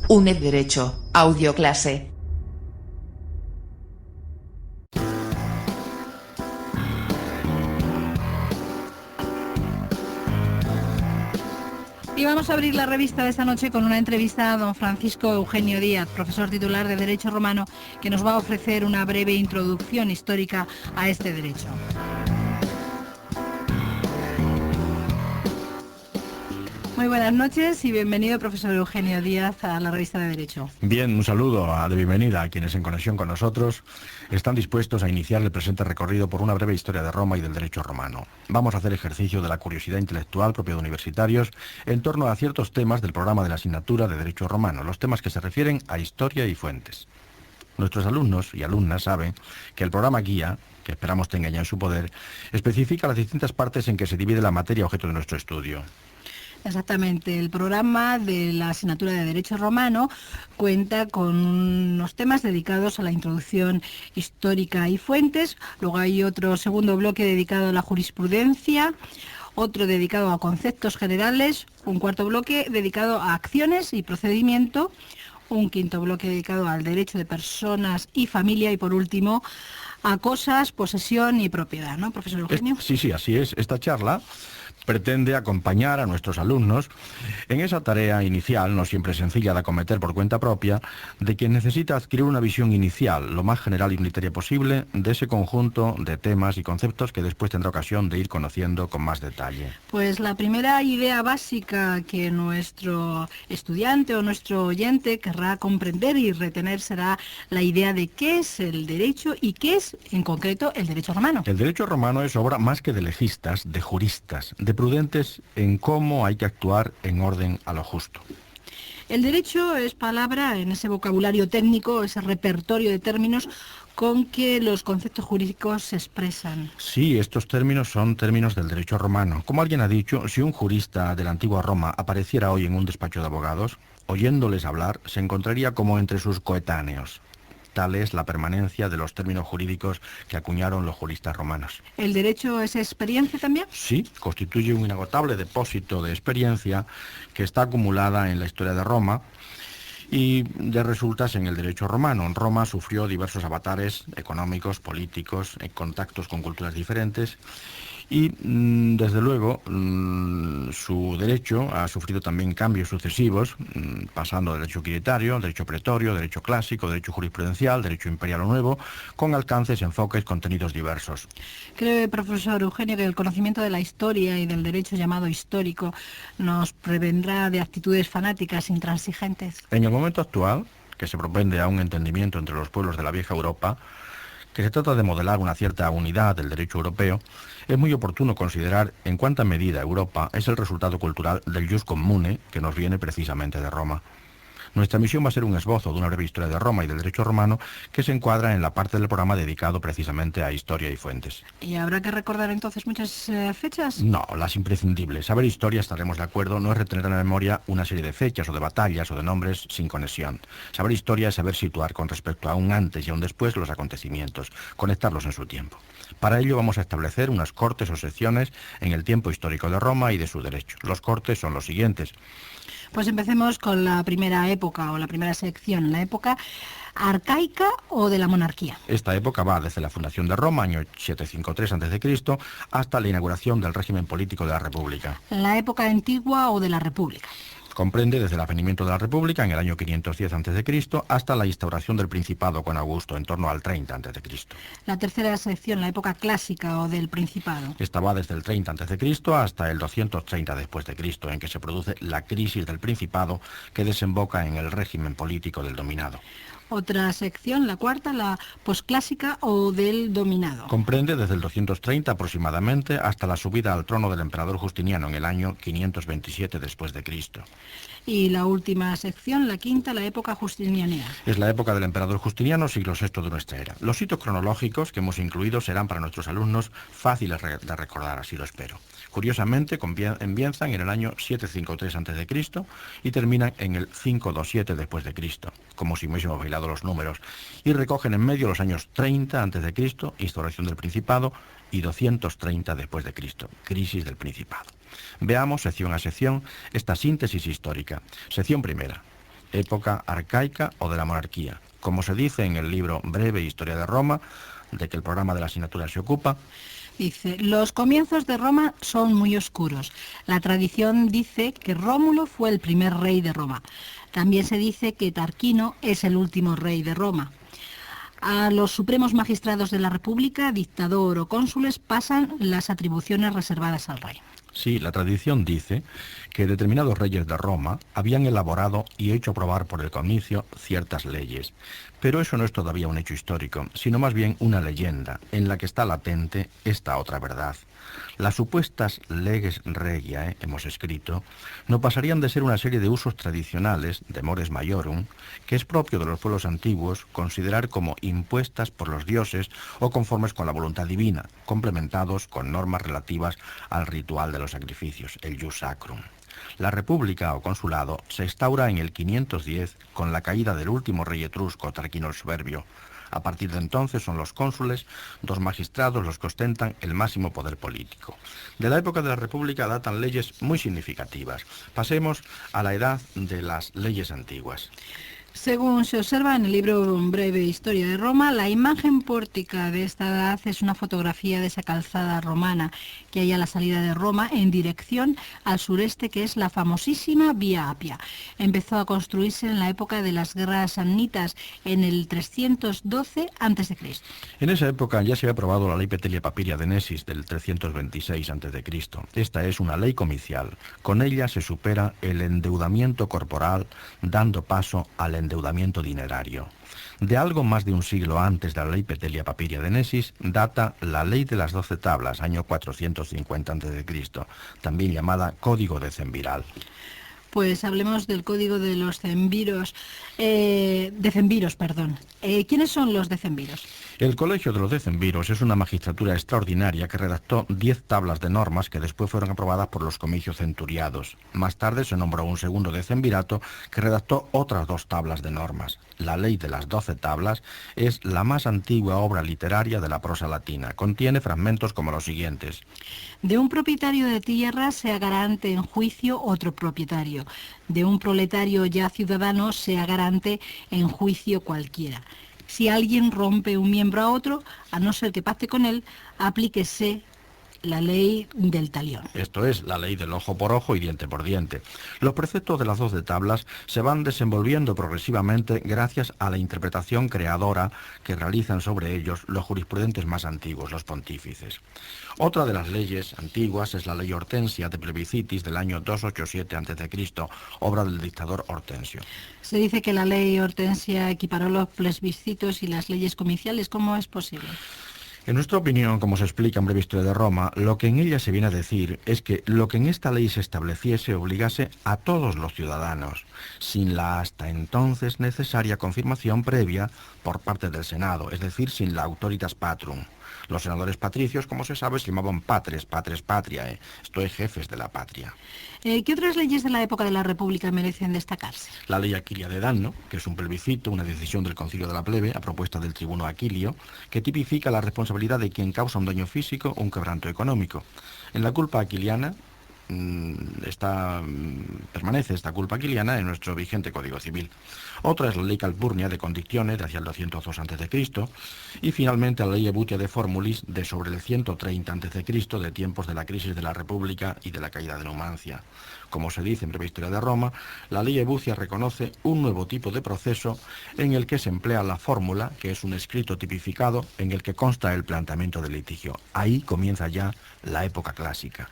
UNED Derecho, audioclase. Y vamos a abrir la revista de esta noche con una entrevista a don Francisco Eugenio Díaz, profesor titular de Derecho Romano, que nos va a ofrecer una breve introducción histórica a este derecho. Muy buenas noches y bienvenido, profesor Eugenio Díaz, a la revista de Derecho. Bien, un saludo de bienvenida a quienes en conexión con nosotros están dispuestos a iniciar el presente recorrido por una breve historia de Roma y del derecho romano. Vamos a hacer ejercicio de la curiosidad intelectual propia de universitarios en torno a ciertos temas del programa de la asignatura de Derecho Romano, los temas que se refieren a historia y fuentes. Nuestros alumnos y alumnas saben que el programa guía, que esperamos tenga ya en su poder, especifica las distintas partes en que se divide la materia objeto de nuestro estudio. Exactamente, el programa de la asignatura de Derecho Romano cuenta con unos temas dedicados a la introducción histórica y fuentes, luego hay otro segundo bloque dedicado a la jurisprudencia, otro dedicado a conceptos generales, un cuarto bloque dedicado a acciones y procedimiento, un quinto bloque dedicado al derecho de personas y familia y por último a cosas, posesión y propiedad, ¿no, profesor Eugenio? Sí, así es. Esta charla pretende acompañar a nuestros alumnos en esa tarea inicial, no siempre sencilla de acometer por cuenta propia, de quien necesita adquirir una visión inicial, lo más general y unitaria posible, de ese conjunto de temas y conceptos que después tendrá ocasión de ir conociendo con más detalle. Pues la primera idea básica que nuestro estudiante o nuestro oyente querrá comprender y retener será la idea de qué es el derecho y qué es, en concreto, el derecho romano. El derecho romano es obra más que de legistas, de juristas, de prudentes en cómo hay que actuar en orden a lo justo. El derecho es palabra en ese vocabulario técnico, ese repertorio de términos con que los conceptos jurídicos se expresan. Sí, estos términos son términos del derecho romano. Como alguien ha dicho, si un jurista de la antigua Roma apareciera hoy en un despacho de abogados, oyéndoles hablar, se encontraría como entre sus coetáneos. Tal es la permanencia de los términos jurídicos que acuñaron los juristas romanos. ¿El derecho es experiencia también? Sí, constituye un inagotable depósito de experiencia que está acumulada en la historia de Roma y de resultas en el derecho romano. Roma sufrió diversos avatares económicos, políticos, en contactos con culturas diferentes y, desde luego, su derecho ha sufrido también cambios sucesivos, pasando del derecho quiritario, derecho pretorio, derecho clásico, derecho jurisprudencial, derecho imperial o nuevo, con alcances, enfoques, contenidos diversos. Creo, profesor Eugenio, que el conocimiento de la historia y del derecho llamado histórico nos prevendrá de actitudes fanáticas intransigentes. En el momento actual, que se propende a un entendimiento entre los pueblos de la vieja Europa, que se trata de modelar una cierta unidad del derecho europeo, es muy oportuno considerar en cuánta medida Europa es el resultado cultural del jus commune que nos viene precisamente de Roma. Nuestra misión va a ser un esbozo de una breve historia de Roma y del derecho romano que se encuadra en la parte del programa dedicado precisamente a historia y fuentes. ¿Y habrá que recordar entonces muchas fechas? No, las imprescindibles. Saber historia, estaremos de acuerdo, no es retener en la memoria una serie de fechas o de batallas o de nombres sin conexión. Saber historia es saber situar con respecto a un antes y a un después los acontecimientos, conectarlos en su tiempo. Para ello vamos a establecer unas cortes o secciones en el tiempo histórico de Roma y de su derecho. Los cortes son los siguientes. Pues empecemos con la primera época o la primera sección, la época arcaica o de la monarquía. Esta época va desde la fundación de Roma, año 753 a.C., hasta la inauguración del régimen político de la República. La época antigua o de la República. Comprende desde el advenimiento de la República en el año 510 a.C. hasta la instauración del Principado con Augusto en torno al 30 a.C. La tercera sección, la época clásica o del Principado. Esta va desde el 30 a.C. hasta el 230 después de Cristo, en que se produce la crisis del Principado que desemboca en el régimen político del dominado. Otra sección, la cuarta, la posclásica o del dominado. Comprende desde el 230 aproximadamente hasta la subida al trono del emperador Justiniano en el año 527 después de Cristo. Y la última sección, la quinta, la época justiniana. Es la época del emperador Justiniano, siglo VI de nuestra era. Los hitos cronológicos que hemos incluido serán para nuestros alumnos fáciles de recordar, así lo espero. Curiosamente, comienzan en el año 753 a.C. y terminan en el 527 después de Cristo, como si hubiésemos bailado los números, y recogen en medio los años 30 a.C., instauración del Principado, y 230 después de Cristo, crisis del Principado. Veamos sección a sección esta síntesis histórica. Sección primera. época arcaica o de la monarquía. Como se dice en el libro Breve Historia de Roma, de que el programa de la asignatura se ocupa. Dice, los comienzos de Roma son muy oscuros. La tradición dice que Rómulo fue el primer rey de Roma. También se dice que Tarquino es el último rey de Roma. A los supremos magistrados de la República, dictador o cónsules, pasan las atribuciones reservadas al rey. Sí, la tradición dice que determinados reyes de Roma habían elaborado y hecho aprobar por el comicio ciertas leyes. Pero eso no es todavía un hecho histórico, sino más bien una leyenda en la que está latente esta otra verdad. Las supuestas leges regia, hemos escrito, no pasarían de ser una serie de usos tradicionales, de mores maiorum, que es propio de los pueblos antiguos considerar como impuestas por los dioses o conformes con la voluntad divina, complementados con normas relativas al ritual de los sacrificios, el jus sacrum. La república o consulado se instaura en el 510 con la caída del último rey etrusco, Tarquino el Soberbio. A partir de entonces son los cónsules, dos magistrados los que ostentan el máximo poder político. De la época de la República datan leyes muy significativas. Pasemos a la edad de las leyes antiguas. Según se observa en el libro Breve Historia de Roma, la imagen pórtica de esta edad es una fotografía de esa calzada romana que hay a la salida de Roma en dirección al sureste, que es la famosísima Vía Apia. Empezó a construirse en la época de las guerras samnitas, en el 312 a.C. En esa época ya se había aprobado la ley Petelia Papiria de Nesis del 326 a.C. Esta es una ley comicial. Con ella se supera el endeudamiento corporal, dando paso al endeudamiento dinerario. De algo más de un siglo antes de la ley Petelia Papiria de Nesis data la ley de las 12 tablas, año 450 a.C., también llamada Código Decemviral. Pues hablemos del código de los decemviros. ¿Quiénes son los decemviros? El Colegio de los Decemviros es una magistratura extraordinaria que redactó 10 tablas de normas que después fueron aprobadas por los comicios centuriados. Más tarde se nombró un segundo decemvirato que redactó otras 2 tablas de normas. La ley de las 12 tablas es la más antigua obra literaria de la prosa latina. Contiene fragmentos como los siguientes. De un propietario de tierra sea garante en juicio otro propietario. De un proletario ya ciudadano sea garante en juicio cualquiera. Si alguien rompe un miembro a otro, a no ser que pacte con él, aplíquese la ley del talión. Esto es, la ley del ojo por ojo y diente por diente. Los preceptos de las 12 tablas se van desenvolviendo progresivamente gracias a la interpretación creadora que realizan sobre ellos los jurisprudentes más antiguos, los pontífices. Otra de las leyes antiguas es la ley Hortensia de Plebiscitis del año 287 a.C., obra del dictador Hortensio. Se dice que la ley Hortensia equiparó los plebiscitos y las leyes comiciales. ¿Cómo es posible? En nuestra opinión, como se explica en Breve Historia de Roma, lo que en ella se viene a decir es que lo que en esta ley se estableciese obligase a todos los ciudadanos, sin la hasta entonces necesaria confirmación previa por parte del Senado, es decir, sin la autoritas patrum. Los senadores patricios, como se sabe, se llamaban patres patriae, esto es, jefes de la patria. ¿Qué otras leyes de la época de la República merecen destacarse? La ley Aquilia de Danno, que es un plebiscito, una decisión del concilio de la plebe, a propuesta del tribuno Aquilio, que tipifica la responsabilidad de quien causa un daño físico o un quebranto económico. En la culpa aquiliana permanece esta culpa aquiliana en nuestro vigente Código Civil. Otra es la ley Calpurnia de Condictione de hacia el 202 a.C. y finalmente la ley Ebutia de Formulis de sobre el 130 a.C. de tiempos de la crisis de la República y de la caída de Numancia. Como se dice en Breve Historia de Roma, la ley Ebutia reconoce un nuevo tipo de proceso en el que se emplea la fórmula, que es un escrito tipificado en el que consta el planteamiento del litigio. Ahí comienza ya la época clásica.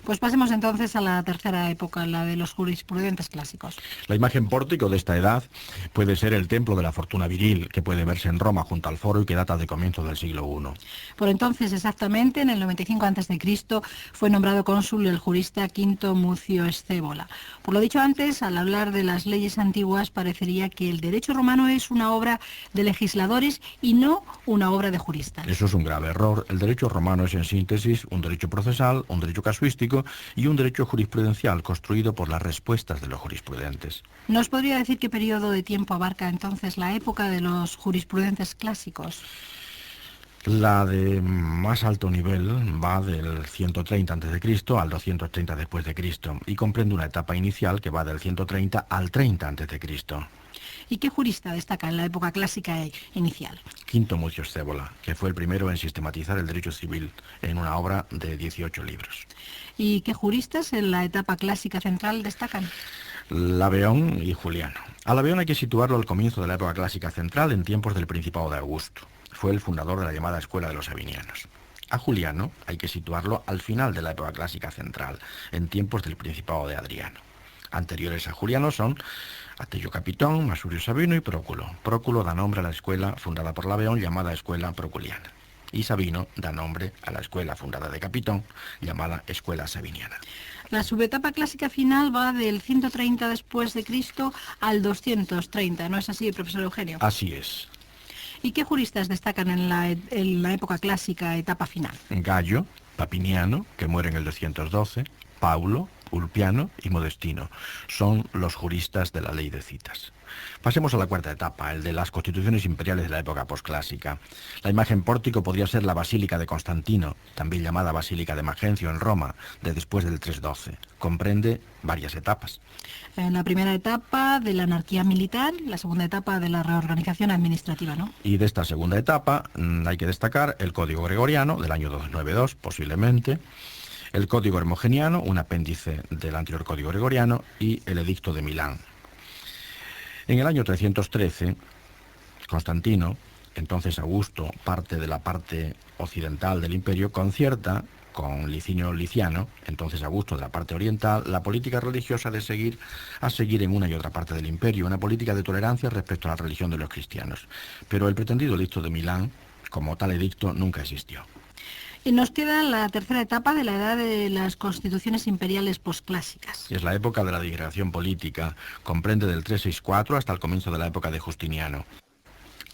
Pues pasemos entonces a la tercera época, la de los jurisprudentes clásicos. La imagen pórtico de esta edad puede ser el templo de la fortuna viril, que puede verse en Roma junto al foro y que data de comienzos del siglo I. Por entonces, exactamente, en el 95 a.C., fue nombrado cónsul el jurista Quinto Mucio Escévola. Por lo dicho antes, al hablar de las leyes antiguas, parecería que el derecho romano es una obra de legisladores y no una obra de juristas. Eso es un grave error. El derecho romano es, en síntesis, un derecho procesal, un derecho casuístico y un derecho jurisprudencial construido por las respuestas de los jurisprudentes. ¿Nos podría decir qué periodo de tiempo abarca entonces la época de los jurisprudentes clásicos? La de más alto nivel va del 130 a.C. al 230 después de Cristo y comprende una etapa inicial que va del 130 al 30 a.C. ¿Y qué jurista destaca en la época clásica inicial? Quinto Mucio Scévola, que fue el primero en sistematizar el derecho civil en una obra de 18 libros. ¿Y qué juristas en la etapa clásica central destacan? Labeón y Juliano. A Labeón hay que situarlo al comienzo de la época clásica central, en tiempos del Principado de Augusto. Fue el fundador de la llamada Escuela de los Sabinianos. A Juliano hay que situarlo al final de la época clásica central, en tiempos del Principado de Adriano. Anteriores a Juliano son Atelio Capitón, Masurio Sabino y Próculo. Próculo da nombre a la escuela fundada por Labeón, llamada Escuela Proculiana. Y Sabino da nombre a la escuela fundada de Capitón, llamada Escuela Sabiniana. La subetapa clásica final va del 130 después de Cristo al 230, ¿no es así, profesor Eugenio? Así es. ¿Y qué juristas destacan en la época clásica, etapa final? Gallo, Papiniano, que muere en el 212, Paulo, Ulpiano y Modestino son los juristas de la ley de citas. Pasemos a la cuarta etapa, el de las constituciones imperiales de la época posclásica. La imagen pórtico podría ser la Basílica de Constantino, también llamada Basílica de Magencio en Roma, de después del 312. Comprende varias etapas. En la primera etapa de la anarquía militar, la segunda etapa de la reorganización administrativa, ¿no? Y de esta segunda etapa hay que destacar el Código Gregoriano del año 292, posiblemente, el Código Hermogeniano, un apéndice del anterior Código Gregoriano, y el Edicto de Milán. En el año 313, Constantino, entonces Augusto, parte de la parte occidental del imperio, concierta con Licinio Liciano, entonces Augusto de la parte oriental, la política religiosa de seguir en una y otra parte del imperio, una política de tolerancia respecto a la religión de los cristianos. Pero el pretendido Edicto de Milán, como tal edicto, nunca existió. Y nos queda la tercera etapa de la edad de las constituciones imperiales posclásicas. Es la época de la digregación política, comprende del 364 hasta el comienzo de la época de Justiniano.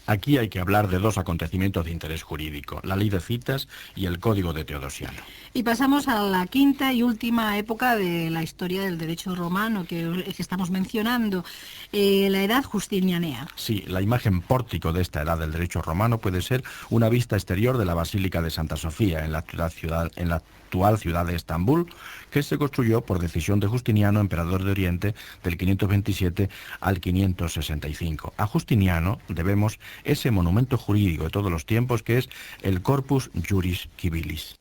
Aquí hay que hablar de dos acontecimientos de interés jurídico, la ley de citas y el Código de Teodosiano. Y pasamos a la quinta y última época de la historia del derecho romano que estamos mencionando, la edad justinianea. Sí, la imagen pórtico de esta edad del derecho romano puede ser una vista exterior de la Basílica de Santa Sofía en la actual ciudad de Estambul, que se construyó por decisión de Justiniano, emperador de Oriente, del 527 al 565. A Justiniano debemos ese monumento jurídico de todos los tiempos que es el Corpus Juris Civilis.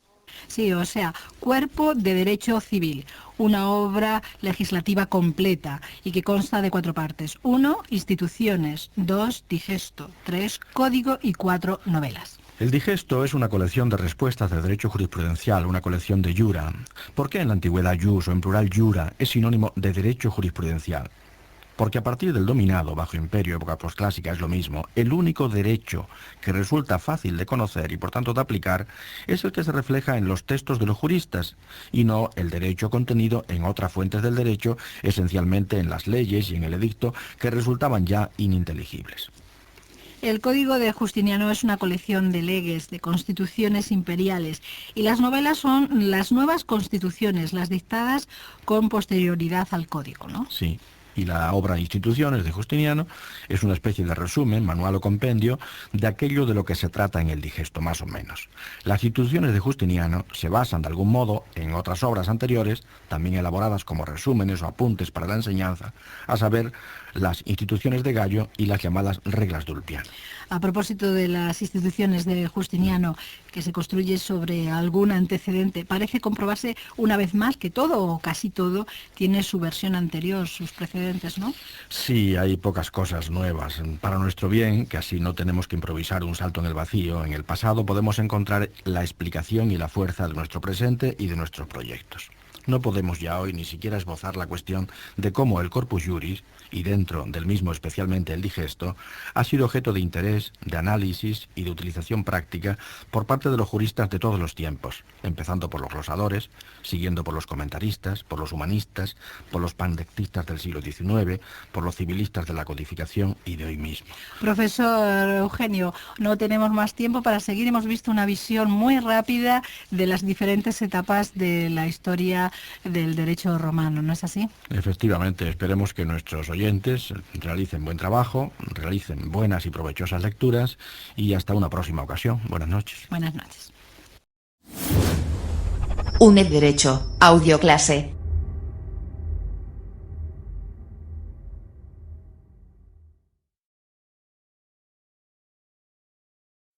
Sí, o sea, cuerpo de derecho civil, una obra legislativa completa y que consta de 4 partes. 1, instituciones, 2, digesto, 3, código y 4, novelas. El digesto es una colección de respuestas del derecho jurisprudencial, una colección de jura. ¿Por qué en la antigüedad jus o en plural jura es sinónimo de derecho jurisprudencial? Porque a partir del dominado, bajo imperio, época posclásica, es lo mismo, el único derecho que resulta fácil de conocer y por tanto de aplicar es el que se refleja en los textos de los juristas y no el derecho contenido en otras fuentes del derecho, esencialmente en las leyes y en el edicto, que resultaban ya ininteligibles. El Código de Justiniano es una colección de leyes, de constituciones imperiales, y las novelas son las nuevas constituciones, las dictadas con posterioridad al Código, ¿no? Sí. Y la obra Instituciones de Justiniano es una especie de resumen, manual o compendio de aquello de lo que se trata en el digesto, más o menos. Las Instituciones de Justiniano se basan de algún modo en otras obras anteriores, también elaboradas como resúmenes o apuntes para la enseñanza, a saber, las Instituciones de Gallo y las llamadas Reglas de Ulpiano. A propósito de las instituciones de Justiniano, que se construye sobre algún antecedente, parece comprobarse una vez más que todo o casi todo tiene su versión anterior, sus precedentes, ¿no? Sí, hay pocas cosas nuevas. Para nuestro bien, que así no tenemos que improvisar un salto en el vacío, en el pasado podemos encontrar la explicación y la fuerza de nuestro presente y de nuestros proyectos. No podemos ya hoy ni siquiera esbozar la cuestión de cómo el Corpus Juris, y dentro del mismo especialmente el digesto, ha sido objeto de interés, de análisis y de utilización práctica por parte de los juristas de todos los tiempos, empezando por los glosadores, siguiendo por los comentaristas, por los humanistas, por los pandectistas del siglo XIX, por los civilistas de la codificación y de hoy mismo. Profesor Eugenio, no tenemos más tiempo para seguir. Hemos visto una visión muy rápida de las diferentes etapas de la historia del derecho romano, ¿no es así? Efectivamente, esperemos que nuestros oyentes realicen buen trabajo, realicen buenas y provechosas lecturas y hasta una próxima ocasión. Buenas noches. Buenas noches. UNED Derecho, audioclase.